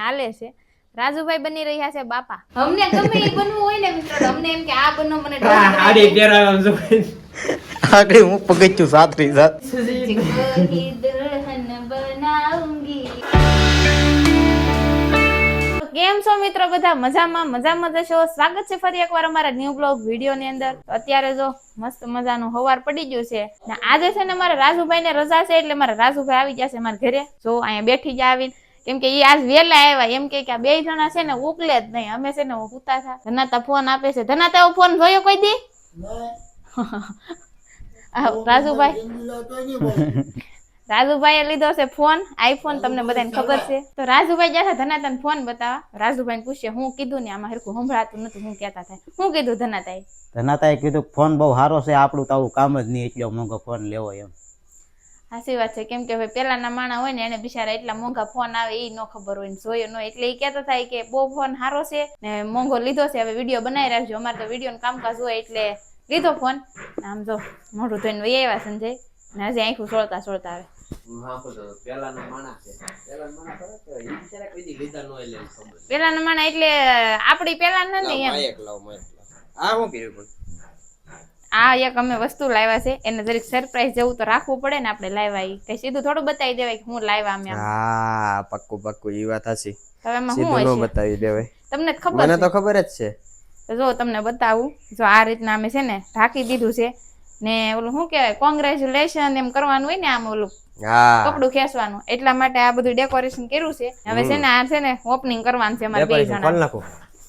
હાલે છે રાજુભાઈ બની રહ્યા છે બાપા. અમને ગમે એ બનવું હોય ને મિત્રો, અમને એમ કે આ બનો મને આડી પહેરાવ જો આગળ હું પગથિયું સાતરી જાત દુલ્હન બનાઉંગી. કેમ છો મિત્રો? બધા મજામાં જશો. સ્વાગત છે ફરી એકવાર અમારા ન્યુ બ્લોગ વિડીયો ની અંદર. અત્યારે જો મસ્ત મજાનું હવાર પડી ગયું છે ને આજે છે ને મારા રાજુભાઈ ને રજા છે એટલે મારા રાજુભાઈ આવી જશે મારા ઘરે. જો અહીંયા બેઠી જ આવીને, કેમ કે એ આજ વેલા આવ્યા. એમ કે આ બે જણા છે ને ઉકલે જ નહીં. અમે છે ને હુતા હતા. ધનાતા ફોન આપે છે. ધનાતા ફોન જોયો કોઈ દી? રાજુભાઈ લીધો છે ફોન, આઈફોન. તમને બધાને ખબર છે. તો રાજુભાઈ જશે ધનાતાને ફોન બતાવવા. રાજુભાઈ પૂછે હું કીધું ને આમાં હરખું સંભળાતું નતું. હું કહેતા થાય હું કીધું ધનાતાએ કીધું ફોન બહુ સારો છે, આપણું તો આવું કામ જ નહીં, એટલો મોંઘો ફોન લેવો એમ. સાચી વાત છે. કેમ કે ભાઈ પેલાના માણા હોય ને એને બિચારા એટલા મોંઘા ફોન આવે એ નો ખબર હોય ને જોયો ન, એટલે એ કહેતા થાય કે બહુ ફોન સારો છે ને મોંઘો લીધો છે, હવે વિડીયો બનાવી રાખજો. અમારે તો વિડીયો કામકાજ હોય એટલે લીધો ફોન. આમ જો મોઢું ધોઈને વહી આવ્યા સંજય ને હજી આંખું સોળતા આવે. પેલાના માણા એટલે આપડી પેલા નથી એમ. આ એક અમે વસ્તુ લાવ્યા છે, એને જરીક સરપ્રાઈઝ જેવું તો રાખવું પડે ને. આપણે લાવ્યા એ કઈ સીધું થોડું બતાવી દેવાય કે હું લાવ્યા અમે. હા પક્કું ઈ વાત હશે. હવે એમાં સીધું ન બતાવી દેવાય. તમને ખબર? મને તો ખબર જ છે. તો જો તમને બતાવું. જો આ રીતના અમે છે ને ઢાંકી દીધું છે ને ઓલું શું કહેવાય કોંગ્રેચ્યુલેશન એમ કરવાનું હોય ને, આમ ઓલું કપડું ખેંચવાનું, એટલા માટે આ બધું ડેકોરેશન કર્યું છે. હવે છે ને આ છે ને ઓપનિંગ કરવાનું છે અમારે બે જણા.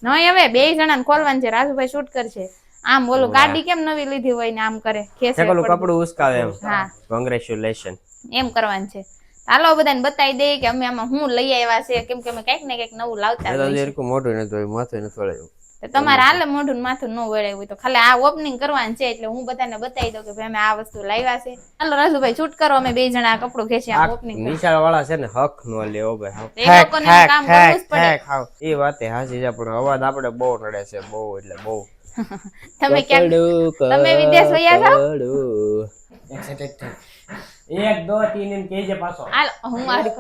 નહીં હવે બે જણા ખોલવાનું છે. રાજુભાઈ શૂટ કરશે. આમ ઓલું ગાડી કેમ નવી લીધી હોય ને આમ કરે ખેંચે ઓલું કપડું ઉસકાવે એમ. હા કોંગ્રેચ્યુલેશન એમ કરવાનું છે. હાલો બધાને બતાવી દઈએ કે અમે આમાં હું લઈ આવ્યા છે, કેમ કે અમે કઈક ને કઈક નવું લાવતા હોય. મોઢું નથી હોય, માથું નથી વળાયું. તમારે હાલે મોઢું માથું ન વળાયું હોય તો ખાલી આ ઓપનિંગ કરવાનું છે, એટલે હું બધાને બતાવી દઉં કે ભાઈ અમે આ વસ્તુ લાવ્યા છે. હાલો રાજુભાઈ શૂટ કરો, અમે બે જણા કપડું ખેંચી આમ ઓપનિંગ. નિશાળ વાળા છે ને હક નો લેવો ભાઈ. એ લોકોને કામ કરવું જ પડે. એ વાતે હાસી છે, પણ અવાજ આપણે બહુ નડે છે, બહુ એટલે બહુ. તમે ક્યાં તમે વિદેશ વયા જાવ? 1 2 3 એમ કહેજે પાછો. હાલ હું આ રીત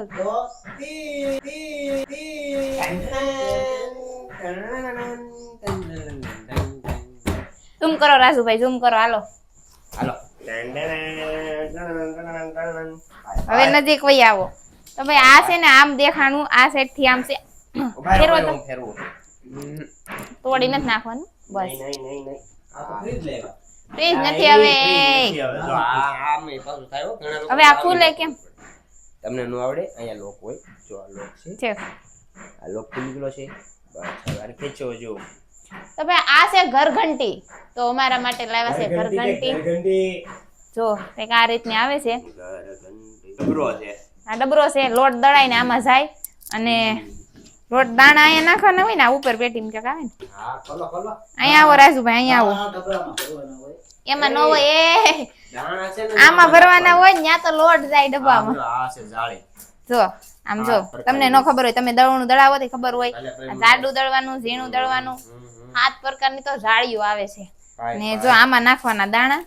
ઝૂમ કરો રાજુભાઈ, ઝૂમ કરો. હાલો હવે નજીક વહી આવો. તો ભાઈ આ છે ને આમ દેખાણું, આ સાઈડ થી આમ છે. ફેરવો તો તોડી નથી નાખવાનું. બસ ફ્રીજ નથી હવે. હવે આ ખુલે કેમ? તમને નો આવડે? અહીંયા લોક હોય. જો આ લોક છે, આ લોક ખુલી ગયો છે. બસ હવે ખેંચો જો. તો ભાઈ આ છે ઘરઘંટી. તો અમારા માટે લાવ્યા છે ઘરઘંટી. જો એક આ રીતની આવે છે. ડબરો છે. આ ડબરો છે, લોટ દળાઈને આમાં જાય અને લોટ દાણા અહીંયા નાખવાના હોય ને ઉપર પેટીમાં ક્યાંક આવે ને. હા ખોલો ખોલો. અહીંયા આવો રાજુભાઈ, અહીંયા આવો. એમાં ન હોય એ દાણા છે ને આમાં ભરવાના હોય ને, ત્યાં તો લોટ જાય ડબ્બામાં. આ છે જાળી. જો આમ જો તમને ન ખબર હોય, તમે દળવાનું દળાવો તો ખબર હોય. જાડું દળવાનું, ઝીણું દળવાનું, 7 પ્રકારની તો જાળીઓ આવે છે. ને જો આમાં નાખવાના દાણા.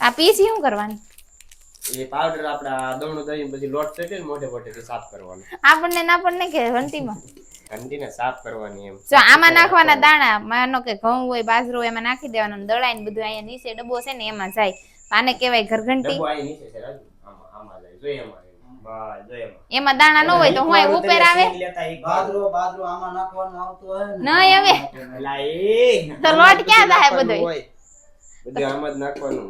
આ પીસી શું કરવાની? એ પાવડર આપડા દવણું દળીને પછી લોટ ચડે ને મોઢે મોઢે સાફ કરવાનો. આપણને ના પડને કે ઘંટીમાં ઘંટીને સાફ કરવાની એમ. જો આમાં નાખવાના દાણા. માનો કે ઘઉં હોય, બાજરો હોય, એમાં નાખી દેવાનું. દળાઈને બધું અહીંયા નીચે ડબ્બો છે ને એમાં જાય. આને કહેવાય ઘરઘંટી. ડબ્બો અહીં નીચે છે રાજુ. આમાં જાય. જો એમાં. બસ જો એમાં. એમાં દાણા ન હોય તો હું ઉપર આવે. બાજરો આમાં નાખવાનું આવતું હોય ને. નહીં હવે એલા એ તો લોટ ક્યાં થાય બધું? બધું આમાં જ નાખવાનું.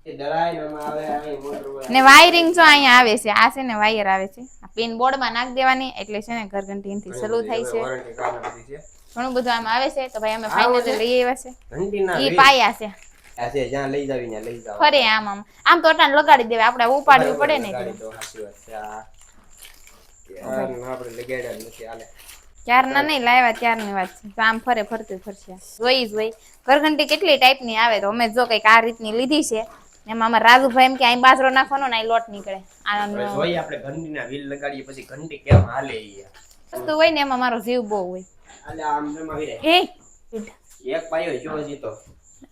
એ દળાઈને આમાં આવે, અહીં મોટર હોય. ને વાયરિંગ જો અહીંયા આવે છે. આ છે ને વાયર આવે છે. આ પિન બોર્ડમાં નાખી દેવાની એટલે છે ને ઘરઘંટી એનથી ચાલુ થાય છે. ઘણું બધું આમાં આવે છે. તો ભાઈ અમે ફાઇનલી લઈ આવ્યા છે. ઘંટીના ઈ પાયા છે. આ છે જ્યાં લઈ જાવી ત્યાં લઈ જાવ. ફરે આમ તો અટાણ લગાડી દેવાય. આપણે ઉપાડવી પડે ને એટલે. તો સાચી વાત છે. આ આપણે લગાડ્યા નથી હાલે. ત્યારના નહીં લાવ્યા ત્યારની વાત છે. તો આમ ફરતું ફરશે. જોઈ ઘરઘંટી કેટલી ટાઈપની આવે. તો અમે જો કઈક આ રીતની લીધી છે. એમાં અમારા રાજુભાઈ એમ કે અહીં બાજરો નાખવાનો ને અહીં લોટ નીકળે. જોઈએ આપણે ઘંટીના વ્હીલ લગાડીએ પછી ઘંટી કેમ હાલે ઈ વસ્તુ હોય ને એમાં મારો જીવ બહુ હોય. હાલે આમ જેમ આવી રહે. એ એક પાયો જો જીતો.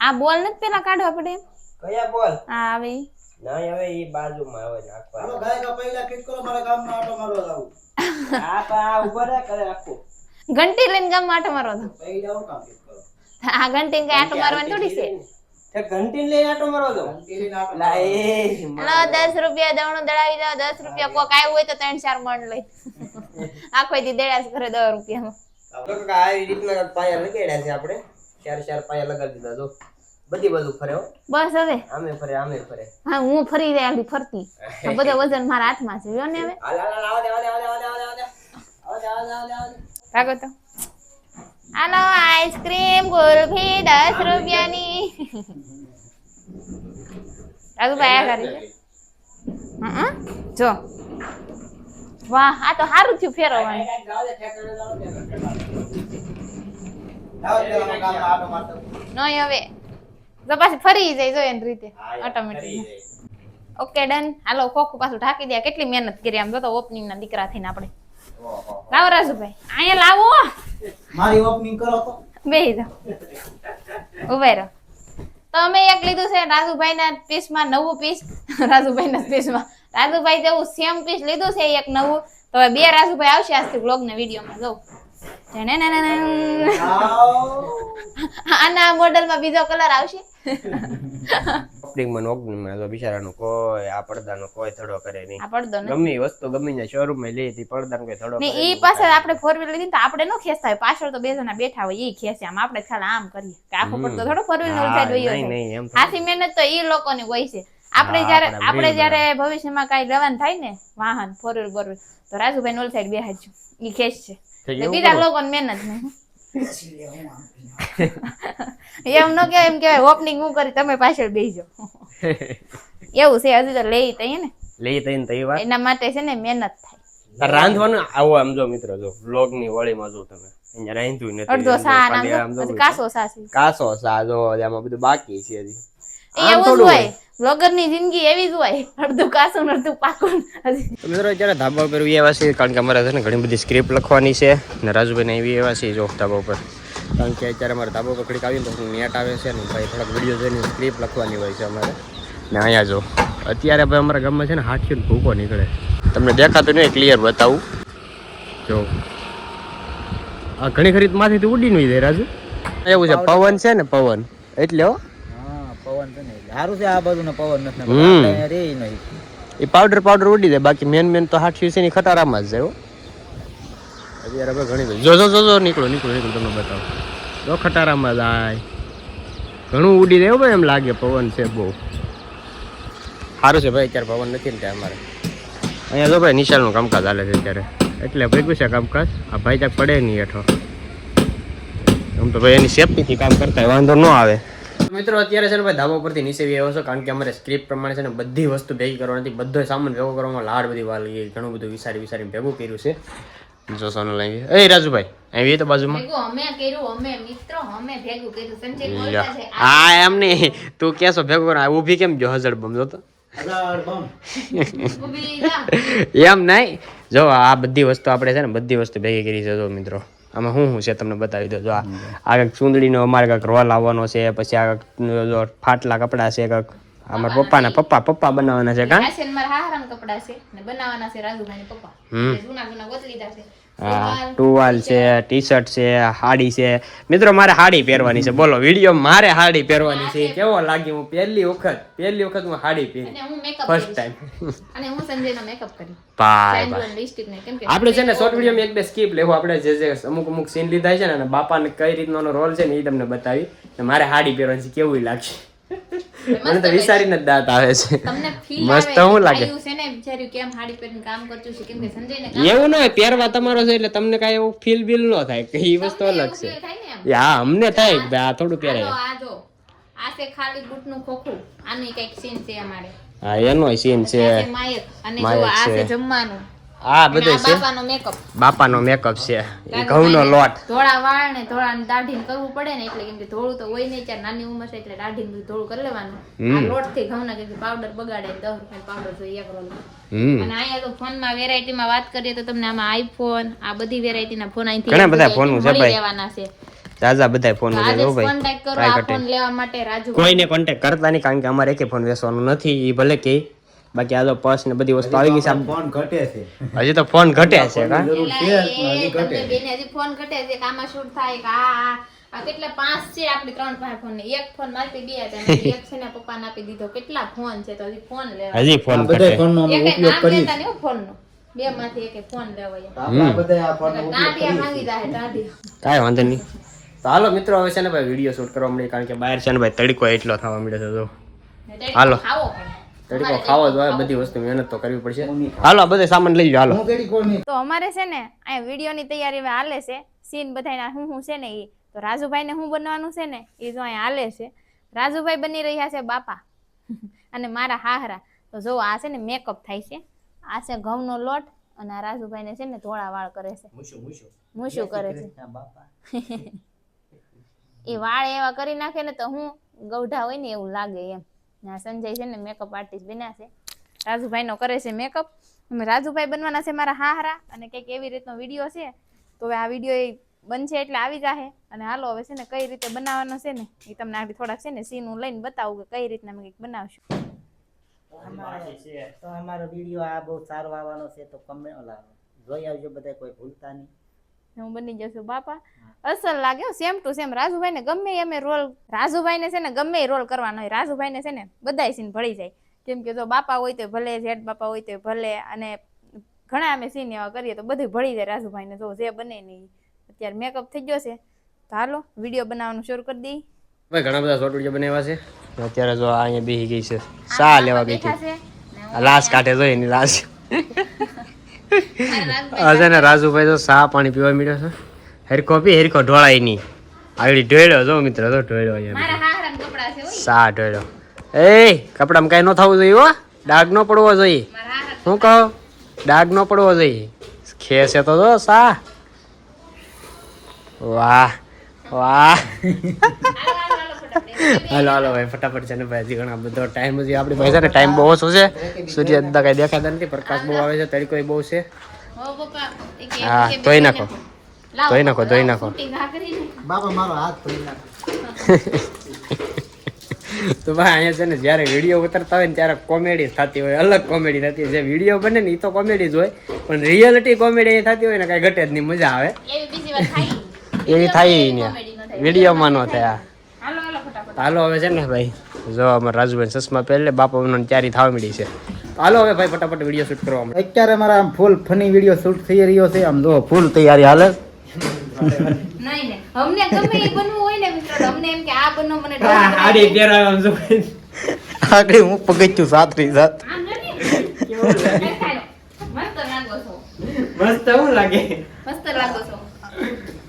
આ બોલ નથી પેલા કાઢવા પડે એમ. કયા બોલ? આ આવે ના હવે ઈ બાજુમાં હવે નાખવા હાલો ગાયકા પહેલા ફિટ કરો મારા ગામમાં આટો મારવા જાવ આ તો આ ઉભો રહે કરે આખું ઘંટી લઈને ગામમાં આટો મારવા દો પૈ જાવ કામ ફિટ કરો આ ઘંટી કઈ આટો મારવાની થોડી છે તે ઘંટી લઈને આટો મારવા દો ઘંટી લઈને આટો લા એ લો 10 રૂપિયા દવણું દળાવી દો 10 રૂપિયા કોક આવ્યું હોય તો 3-4 મણ લઈ આખો દી દેડાસ કરે 10 રૂપિયામાં તો કાકા આવી રીતના પાયા લગાડ્યા છે આપણે ચાર પાયા લગાડી દીધા જો બધી બાજુ ફરે હો બસ હવે આમે ફરે હા હું ફરી રહી આલી ફરતી આ બધો વજન મારા હાથમાં છે જો ને હવે હાલ આવા દે ભાગો તો હાલો આઈસ્ક્રીમ ગુલ્ફી 10 રૂપિયાની રાજુભાઈ આ કરી જો વાહ આ તો સારું થયું ફેરવવાનું ગામમાં આટો મારતો નહીં હવે તો પાછી ફરી જાય જો એની રીતે ઓટોમેટિક ઓકે ડન હાલો ખોખું પાછું ઢાંકી દે કેટલી મહેનત કરી આમ તો ઓપનિંગ ના દીકરા થઈને આપણે લાવો રાજુભાઈ અહીંયા લાવો મારી ઓપનિંગ કરો તો બેહી જાઓ ઉભા રહો તો અમે એક લીધું છે રાજુભાઈ ના પીસ માં નવું પીસ રાજુભાઈ ના પીસ માં રાજુભાઈ જેવું સેમ પીસ લીધું છે એક નવું તો હવે 2 રાજુભાઈ આવશે આજથી બ્લોગ ના વિડીયો માં જો આના મોડેલ માં બીજો કલર આવશે ઓપનિંગમાં નોકરીમાં તો બિચારાનો કોઈ આ પડદાનો કોઈ થડો કરે નહીં આ પડદો ને ગમે વસ્તુ ગમે ને શોરૂમ માં લઈ હતી પડદાનો કોઈ થડો ને ઈ પાછળ આપણે 4 વ્હીલ લીધી તો આપણે નો ખેંચતા હોય પાછળ તો બે જણા બેઠા હોય ઈ ખેંચે આમ આપણે ખાલી આમ કરીએ કે આખો પડદો થોડો 4 વ્હીલ નો સાઈડ હોય નહીં એમ આથી મહેનત તો ઈ લોકોની હોય છે આપણે જ્યારે ભવિષ્યમાં કાઈ લેવાનું થાય ને વાહન 4 વ્હીલ બોર તો રાજુભાઈ નો સાઈડ બેહાડજો ઈ ખેંચશે બીજા લોકોને મહેનત નહીં એમ નો કે એમ કેવાય ઓપનિંગ હું કરી તમે પાછળ બેસી જાઓ એવું છે હજી તો લઈ તઈ ને લઈ તઈને તઈ વાત એના માટે છે ને મહેનત થાય રાંધવાનું આવો આમ જો મિત્રો જો વ્લોગ ની વળીમાં જો તમે અહીંયા રાંધ્યું નથી અડધો સા કાસો સા છે કાસો સા જો આમાં બધું બાકી છે હજી એવું જ હોય વ્લોગર ની જિંદગી એવી જ હોય અડધું કાસું અડધું પાકું તો મિત્રો અત્યારે ધાબા ઉપર એવા છે કારણ કે અમારે છે ને ઘણી બધી સ્ક્રિપ્ટ લખવાની છે ને રાજુભાઈ ને એવી એવા છે જો ધાબા ઉપર કારણ કે અત્યારે અમારે ધાબા ઉપર ઘડીક આવીને તો નેટ આવે છે ને ભાઈ થોડાક વિડીયો જોઈને સ્ક્રિપ્ટ લખવાની હોય છે અમારે ને અહીંયા જો અત્યારે ભાઈ અમારા ગામમાં છે ને હાથીનો ભૂકો નીકળે તમને દેખાતું નહીં ક્લિયર બતાવું જો આ ઘણી ખરી માથેથી ઉડીને જાય રાજુ એવું છે પવન છે ને પવન એટલે હો પવન છે ને સારું છે આ બાજુ ને પવન નથી રે નહીં એ પાવડર ઉડી જાય બાકી મેન તો હાથ છે ની ખટારામાં જ જાય અત્યારે હવે ઘણી બધી જો નીકળો તમને બતાવો જો ખટારામાં જાય ઘણું ઉડી જાય ભાઈ એમ લાગે પવન છે બહુ સારું છે ભાઈ અત્યારે પવન નથી ને ત્યાં અમારે અહીંયા જો ભાઈ નિશાળનું કામકાજ ચાલે છે અત્યારે એટલે ભેગું છે કામકાજ આ ભાઈ ત્યાં પડે નહીં હેઠો આમ તો ભાઈ એની સેફટીથી કામ કરતા વાંધો ન આવે મિત્રો અત્યારે છે ને ભાઈ ધાબા પરથી નીચે આવ્યો છો કારણ કે અમારે સ્ક્રિપ્ટ પ્રમાણે છે ને બધી વસ્તુ ભેગી કરવાની બધો સામાન ભેગો કરવામાં લાડ બધી વાર લાગી ઘણું બધું વિચારીને ભેગું કર્યું છે જો સોનલ આવી એ રાજુભાઈ આવી તો બાજુમાં હા એમ નહીં તું કેસો ભેગું કરો ઊભી કેમ જો હજડ બમ જો તો એમ નહીં જો આ બધી વસ્તુ આપણે છે ને બધી વસ્તુ ભેગી કરી છે જો મિત્રો આમાં શું છે તમને બતાવી દો જો આ કંઈક ચૂંદડીનો અમારે કંઈક રોલ આવવાનો છે પછી આ ફાટલા કપડા છે કંઈક અમારા પપ્પાના પપ્પા બનાવવાના છે કાં હા ટુવાલ છે ટી શર્ટ છે હાડી છે મિત્રો મારે હાડી પહેરવાની છે બોલો વિડીયો મારે હાડી પહેરવાની છે કેવો લાગી હું પહેલી વખત હું હાડી પહેરી ફર્સ્ટ ટાઈમ આપણે છે ને શોર્ટ વિડીયો એક બે સ્કીપ લેવું આપણે જે અમુક સીન લીધા છે ને બાપાને કઈ રીતનો રોલ છે ને એ તમને બતાવી મારે હાડી પહેરવાની છે કેવું લાગશે મને તો વિચારીને જ દાંત આવે છે મસ્ત હું લાગે એવું ના પહેરવા તમારો છે એટલે તમને કઈ એવું ફીલ બિલ ન થાય કે એ વસ્તુ અલગ છે હા અમને થાય આ થોડું પહેરાય હા એનો સીન છે હા બધું છે બાપાનો મેકઅપ છે એ ઘઉંનો લોટ થોડા વાળ ને થોડા દાઢી કરવું પડે ને એટલે કેમ કે થોડું તો હોય નહીં ત્યારે નાની ઉંમર છે એટલે દાઢી થોડું કરી લેવાનું આ લોટ થી ઘઉંના કે પાવડર બગાડે 10 રૂપિયા પાવડર જોઈએ એક રોલ અને અહીંયા તો ફોન માં વેરાયટી માં વાત કરીએ તો તમને આમાં આઈફોન આ બધી વેરાયટી ના ફોન અહીંથી ઘણા બધા ફોન છે ભાઈ લેવાના છે તાજા બધા ફોન આજે જો ભાઈ કોન્ટેક્ટ કરો કાંઈ આ ઘટે. ફોન લેવા માટે રાજુ કોઈને કોન્ટેક્ટ કરતા નહીં કારણ કે અમારે એકે ફોન વેચવાનો નથી એ ભલે કે બાકી આ તો પર્સ ને બધી વસ્તુ આવી ગઈ છે આમ ફોન ઘટે છે હજી તો ફોન ઘટે છે કા જરૂર છે એલા, પણ હજી એ તમને ઘટે બેને હજી ફોન ઘટે છે કે આમાં શૂટ થાય કે આ કેટલા 5 છે આપણી 3 પાસે ફોન ને એક ફોન મારી બે હતા અને એક છે ને પપ્પાને આપી દીધો કેટલા ફોન છે તો હજી ફોન લેવા હજી ફોન આ ઘટે બધા ફોનનો અમે એક ઉપયોગ નામ કરીએ લેતા નહીં ફોન નો બે માંથી એક ફોન લેવો એમ આપણે બધા આ ફોનનો ઉપયોગ ટાઢિયા માંગી જાય ટાઢિયા કાંઈ વાંધો નહીં તો હાલો મિત્રો હવે છે ને ભાઈ વિડીયો શૂટ કરવા મળીએ કારણ કે બહાર છે ને ભાઈ તડકો એટલો થવા મળ્યો છે તો હાલો. ખાવો પણ તડકો ખાવો જ હોય બધી વસ્તુ મહેનત તો કરવી પડશે હાલો આ બધે સામાન લઈ લો હાલો હું કેડી કોની તો અમારે છે ને આ વિડીયોની તૈયારી હવે હાલે છે સીન બધાના હું છે ને ઈ તો રાજુભાઈને હું બનવાનું છે ને એ જો અહીંયા હાલે છે રાજુભાઈ બની રહ્યા છે બાપા અને મારા હાહરા તો જો આ છે ને મેકઅપ થાય છે આ છે ઘઉંનો લોટ અને આ રાજુભાઈને છે ને ધોળા વાળ કરે છે મૂછું કરે છે એ વાળ એવા કરી નાખે ને તો હું ગૌઢા હોય ને એવું લાગે એમ ના સંજય છે ને મેકઅપ આર્ટિસ્ટ બન્યા છે રાજુભાઈનો કરે છે મેકઅપ અમે રાજુભાઈ બનવાના છે મારા હાહરા અને કંઈક એવી રીતનો વિડીયો છે તો હવે આ વિડીયો એ બનશે એટલે આવી જાહે અને હાલો હવે છે ને કઈ રીતે બનાવવાનો છે ને એ તમને આગળ થોડાક છે ને સીન હું લઈને બતાવું કે કઈ રીતના અમે કંઈક બનાવશું તો અમારો વિડિયો આ બહુ સારો આવવાનો છે તો કમેન્ટ જોઈ આવજો બધા કોઈ ભૂલતા નહીં હું બની જશું બાપા અસલ લાગે સેમ ટુ સેમ રાજુભાઈ ને ગમે અમે રોલ રાજુભાઈ ને છે ને ગમે રોલ કરવાનો હોય રાજુભાઈ ને છે ને બધાય સીન ભળી જાય કેમ કે જો બાપા હોય તો ભલે જેઠ બાપા હોય તો ભલે અને ઘણા અમે સીન એવા કરીએ તો બધું ભળી જાય રાજુભાઈ ને જો જે બને નહીં અત્યારે મેકઅપ થઈ ગયો છે તો હાલો વિડીયો બનાવવાનું શરૂ કરી દઈએ ભાઈ ઘણા બધા શોર્ટ વિડીયો બનાવ્યા છે અત્યારે જો આ અહીંયા બેસી ગઈ છે સા લેવા ગઈ બેઠા હતી છે આ લાશ કાઢે જો એની લાશ આ છે ને રાજુભાઈ તો સા પાણી પીવા મળ્યો છે હેરખો પી હેરખો ઢોળાય નહીં આગળ ઢોળ્યો જો મિત્ર તો ઢોળ્યો અહીંયા મારા હાહરાના કપડા છે ઓય સા ઢોળ્યો એ કપડામાં કાંઈ ન થવું જોઈએ હો ડાઘ ન પડવો જોઈએ મારા હાહરા શું કહો ડાઘ ન પડવો જોઈએ ખેસે તો જો સા વાહ વાહ હાલો હાલો ભાઈ ફટાફટ છે ને ભાઈ હજી ઘણા બધો ટાઈમ હજી આપણી પાસે છે ને ટાઈમ બહુ ઓછો છે સૂર્ય દાદા કઈ દેખાતા નથી પ્રકાશ બહુ આવે છે તડકો બહુ છે હો પપ્પા એક હા ધોઈ નાખો ધોઈ નાખો ધોઈ નાખો બાપા મારો હાથ ધોઈ નાખ તો ભાઈ અહીંયા છે ને જ્યારે વિડીયો ઉતરતા હોય ને ત્યારે કોમેડી થતી હોય અલગ કોમેડી થતી હોય જે વિડીયો બને ને એ તો કોમેડી જ હોય પણ રિયાલિટી કોમેડી એ થતી હોય ને કાંઈ ઘટે જ નહીં મજા આવે એવી બીજી વાર થાય એવી થાય ને વિડીયોમાં ન થયા હાલો હાલો ફટાફટ હાલો હવે છે ને ભાઈ જો અમારે રાજુભાઈ ચશ્મા પહેલે બાપા તૈયારી થવા મળી છે હાલો હવે ભાઈ ફટાફટ વિડીયો શૂટ કરવા માંડો. અત્યારે મારા આમ ફૂલ ફની વિડીયો શૂટ થઈ રહ્યો છે આમ જો ફૂલ તૈયારી હાલે નહીં ને અમને ગમે એ બનવું હોય ને મિત્રો અમને એમ કે આ બનો મને આડી પહેરાવે આમ જો. આગળ હું પગથિયું સાતરી જાત આમ નથી મસ્ત લાગો છો મસ્ત એવું લાગે મસ્ત લાગો છો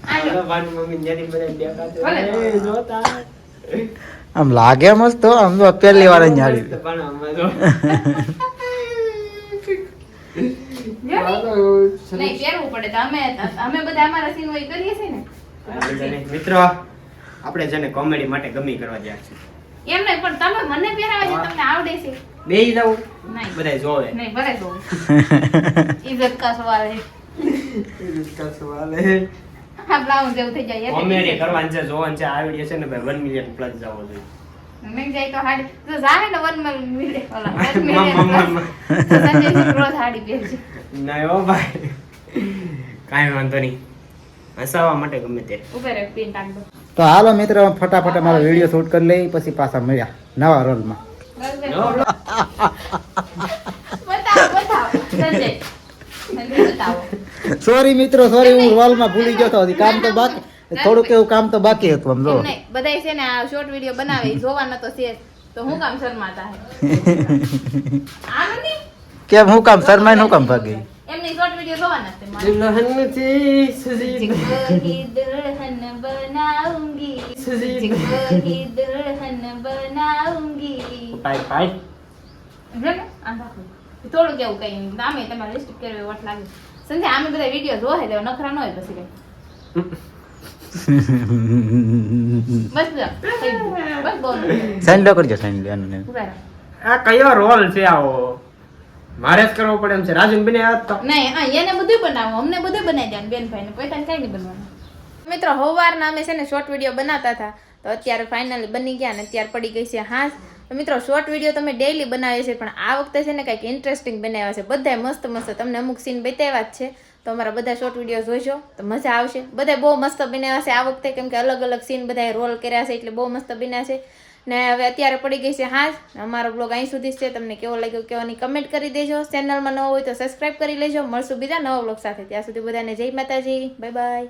હાલો ભાઈ મમ્મી જ્યાંથી બધા દેખાતું હોય, એ જોતા આમ લાગે મસ્ત હો, આમ તો પહેલી વાર જ હારી મસ્ત પણ આમાં જો. નહીં પહેરવું પડે તો અમે બધા અમારા સીન હોય કરીએ છીએ ને મિત્રો આપણે છે ને કોમેડી માટે ગમી કરવા ગયા છે એમ નહીં પણ તમે મને પહેરાવે છે તમને આવડે છે બે જવું નહીં બધા જોવે નહીં ભલે તો ઇજ્જત કા સવાલ હે આ બ્લાઉઝ જેવું થઈ જાય કોમેડી કરવાની છે જોવાનું છે આ વિડિયો છે ને ભાઈ 1 મિલિયન પ્લસ જવો જોઈએ નહીં જાય તો હાડી તો જાહે ને 1 મિલિયન ઓલા 1 મિલિયન તો સંજય રોજ હાડી પહેરશે નહીં હો ભાઈ કાંઈ વાંધો નહીં હસાવવા માટે ગમે તે ઉપર એક પિન ટાંગ દો તો હાલો મિત્રો ફટાફટ અમારો વિડીયો શૂટ કરી લઈ પછી પાછા મળ્યા નવા રોલમાં બતાવો સંજય બતાવો સોરી મિત્રો સોરી હું રોલમાં ભૂલી ગયો તો હજી કામ તો બાકી થોડુંક એવું કામ તો બાકી હતું આમ જો નહીં બધાય છે ને આ શોર્ટ વિડિયો બનાવે ઈ જોવાનો તો છે તો હું કામ શરમાતા હે આમ નહીં કેમ હું કામ શરમાઈને હું કામ ભાગી એમની શોર્ટ વિડિયો જોવાના છે મારે દુલ્હનથી સજી जिगरी दुल्हन बनाऊंगी जिगरी दुल्हन बनाऊंगी પાઈ પાઈ થોડું કેવું કઈ આમે તમારે લિસ્ટ કરવી વટ લાગે સંજય આમે બધા વિડિયો જોહે તો નખરા ન હોય પછી કઈ બસ જા બસ બોલ સેન્ડ કરજો સેન્ડ એનું ઉભા રહો. આ કયો રોલ છે આવો મારે જ કરવો પડે એમ છે રાજન બને આ તો નહીં એને બધું બનાવો અમને બધું બનાવી દેવાનું બેન ભાઈ ને પૈસા કઈ નહીં બનવાનું મિત્રો સવારના અમે છે ને શોર્ટ વિડીયો બનાવતા હતા તો અત્યારે ફાઇનલી બની ગયા ને અત્યારે પડી ગઈ છે હાંસ. તો મિત્રો શોર્ટ વિડીયો તમે ડેઈલી બનાવીએ છે પણ આ વખતે છે ને કંઈક ઇન્ટરેસ્ટિંગ બનાવ્યા છે. બધાય મસ્ત મસ્ત તમને અમુક સીન બતાવ્યા જ છે તો અમારા બધા શોર્ટ વિડીયો જોઈજો તો મજા આવશે. બધા બહુ મસ્ત બનાવ્યા છે આ વખતે કેમ કે અલગ અલગ સીન બધા રોલ કર્યા છે એટલે બહુ મસ્ત બન્યા છે. ને હવે અત્યારે પડી ગઈ છે હાંસ. અમારો બ્લોગ અહીં સુધી જ છે. તમને કેવો લાગ્યો કેવાની કમેન્ટ કરી દેજો. ચેનલમાં નવો હોય તો સબસ્ક્રાઈબ કરી લેજો. મળશું બીજા નવા બ્લોગ સાથે. ત્યાં સુધી બધાને જય માતાજી. Bye bye.